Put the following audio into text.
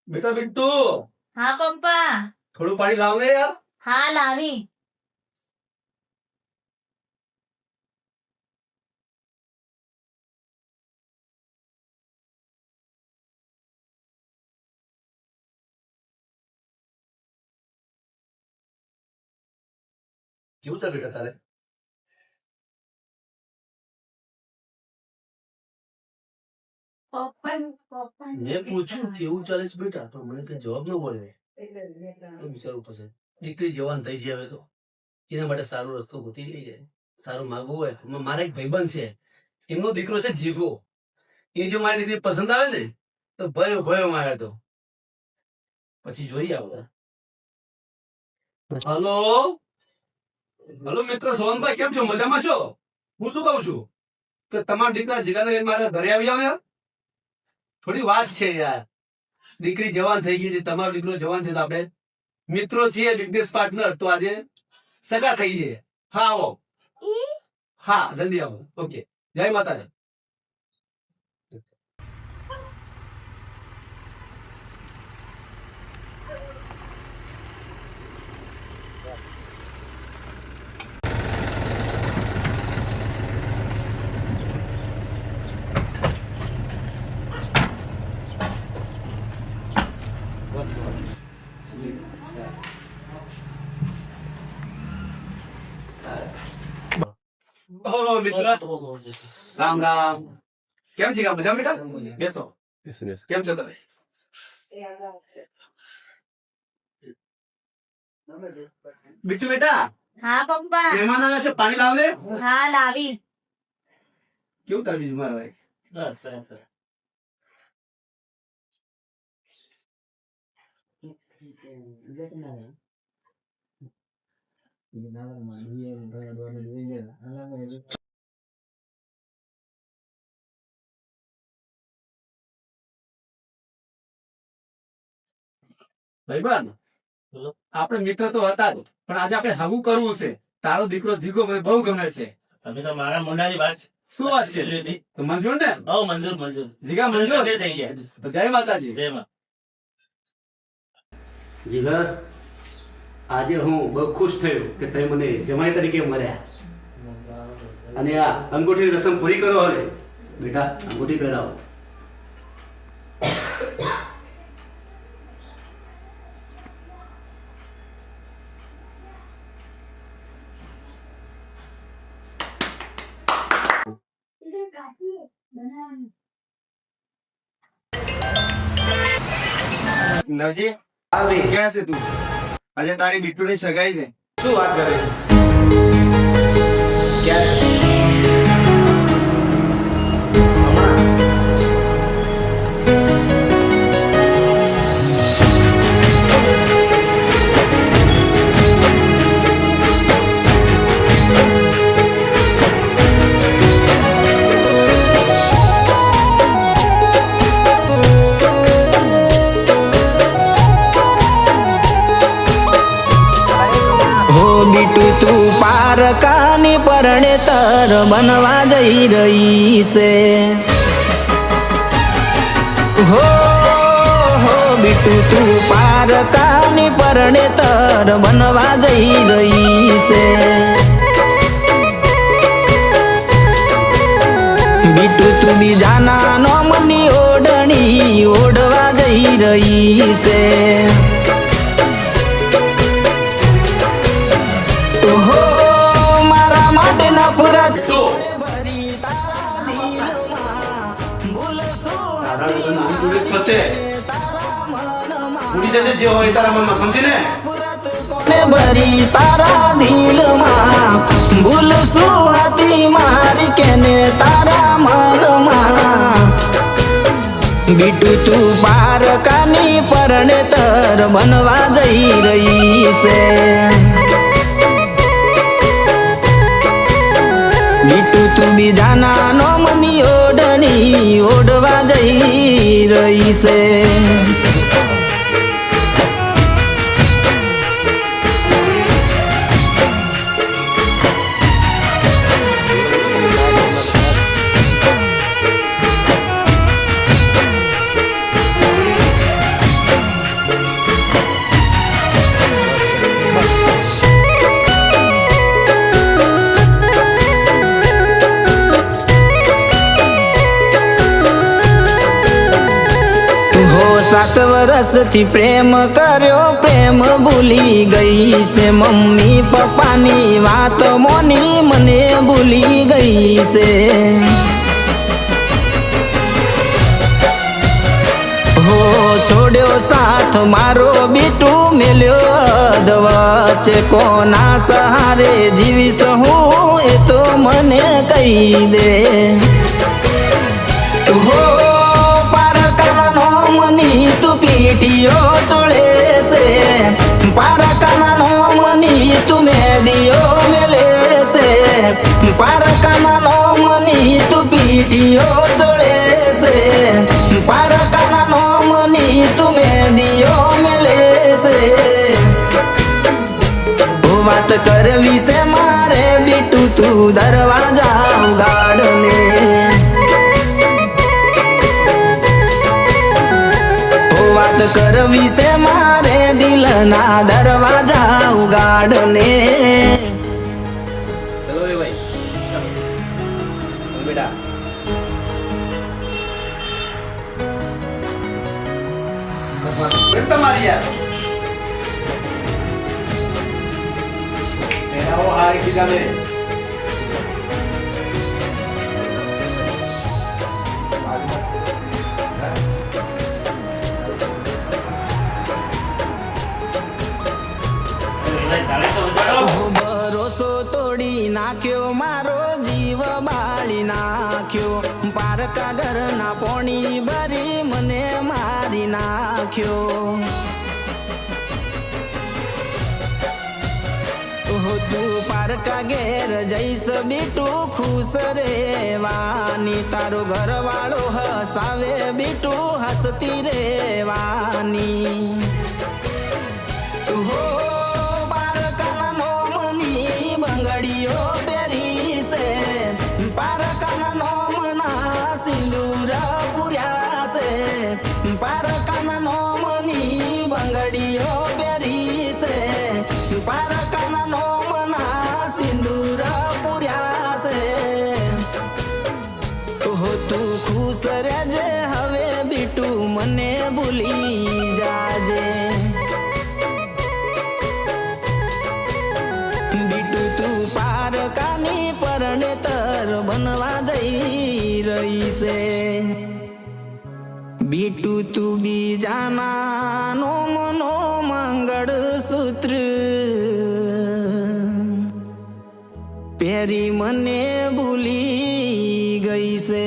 બેટા બિટ્ટુ, હા પપ્પા. થોડું પાણી લાવ ને યાર. હા લાવી. કેવું છે બેટા તારે? મેં પૂછ્યું કેવું ચાલે છે બેટા, તો મને કઈ જવાબ ન મળે. તો વિચારવું પડશે. દીકરી જવાન થઈ છે હવે તો, એના માટે સારો રસ્તો ગોતી લઈએ. સારું માગવું હોય તો મારા એક ભાઈબંધ છે, એમનો દીકરો છે જીગો. એ જો મારી દીકરી પસંદ આવે ને તો ભયો ભયો મારે તો પછી જોઈએ આપણે. હલો હલો મિત્ર સોહનભાઈ, કેમ છો? મજામાં છો? હું શું કહું છું કે તમારા દીકરા જીગાને લઈને મારા ઘરે આવી જાવ યાર. થોડી વાત છે યાર. દીકરી જવાન થઈ ગઈ છે, તમારો દીકરો જવાન છે, તો આપણે મિત્રો છીએ, બિઝનેસ પાર્ટનર, તો આજે સગા થઈ જઈએ. હા આવો. હા જલ્દી આવો. ઓકે, જય માતાજી. ઓહો મિત્ર, રામ રામ. કેમ છે કામ? મજા બેટા? બેસો. કેમ છો તમે? બિટ્ટુ બેટા, હા પપ્પા. મહેમાન આવ્યા છે, પાણી લાવ દે. હા લાવી. કેવું તાર બીજું મારા ભાઈ? બસ સરસ. ભાઈબંધ, બોલો. આપણે મિત્ર તો હતા જ, પણ આજે આપણે હગું કરવું છે. તારો દીકરો જીગો મને બહુ ગમે છે. તમે તો મારા મોઢાની વાત શું વાત છે? લીધી. તો મંજૂર ને? બહુ મંજૂર મંજૂર. જીગા મંજૂર બધે થઈ ગયા. તો જય માતાજી. જય માં. જીગર, આજે હું બહુ ખુશ થયો કે તમે મને જમાઈ તરીકે મળ્યા. અને આ અંગૂઠી રસમ પૂરી કરો. હવે બેટા અંગૂઠી પહેરાવો. નવજી, હા ભાઈ, ક્યાં છે તું? આજે તારી બિટ્ટુની સગાઈ છે. શું વાત કરે છે? ક્યારે? હો બીટુ તું પારકાની પરણે તર બનવા જઈ રહી છે. હો હો બીટુ તું પારકાની પરણે તર બનવા જઈ રહી છે. બીટુ તું બીજાના નોમની ઓઢણી ઓઢવા જઈ રહી છે. ઓહો મારા માટે નફરત બિટ્ટુ, ભરી તારા દિલમાં ભૂલશો તારા લગ્ન આવી જોડે જ થશે. તારા મનમાં ઉડી જજે જે હોય તારા મનમાં, સમજીને? નફરત કોને ભરી તારા દિલમાં ભૂલશો હતી મારી કેને તારા મનમાં. બીટુ તું પારકાની પરણે તર બનવા જઈ રહી છે. બીટુ તું બીજાના નોમની ઓઢણી ઓઢવા જઈ રહી છે. 7 વર્ષથી પ્રેમ કર્યો, પ્રેમ ભૂલી ગઈ છે. મમ્મી પપ્પાની વાત મોની મને ભૂલી ગઈ છે. હો છોડ્યો સાથ મારો બીટુ, મેલ્યો અધ વચ્ચે. કોના સહારે જીવીશ હું એ તો મને કહી દે. હો પારકાનો મની તું પીઠીઓ ચોળે છે. પારકાનો મની તું મેદીઓ મેલે છે. પારકાનો મની તું પીઠીઓ ચોળે છે. પારકાનો મની તું મેદીઓ મેલે છે. વાત કરવી છે મારે બીટુ, તું દરવાજા ઉગાડને. વાત કરવી છે મારે દિલના દરવાજા ઉગાડને. ચલો રે ભાઈ, ચાલો. ચલ બેટા. તમારી યાર પહેરાવો હા એકબીજાને. તારે તો ઉજાડો. ભરોસો તોડી નાખ્યો, મારો જીવ બાળી નાખ્યો. પારકા ઘરના પોણી ભરી મને મારી નાખ્યો. તું પારકા ઘેર જઈશ બીટુ, ખુશ રેવાની. તારો ઘરવાળો હસાવે બીટુ, હસતી રેવાની. હો પારકાનો મની બંગડીઓ પહેરી છે. પારકાનો મના સિંદૂર પૂર્યા છે. પારકાનો મની બંગડીઓ પહેરી છે. પારકાનો મના સિંદૂર પૂર્યા છે. હો તું ખુશ રહેજે હવે બીટુ, મને ભૂલી જાજે. બીટુ તું પારકાની પરણેતર બનવા જઈ રહી છે. બીટુ તું બીજાના નો મનો મંગળ સૂત્ર પહેરી મને ભૂલી ગઈ છે.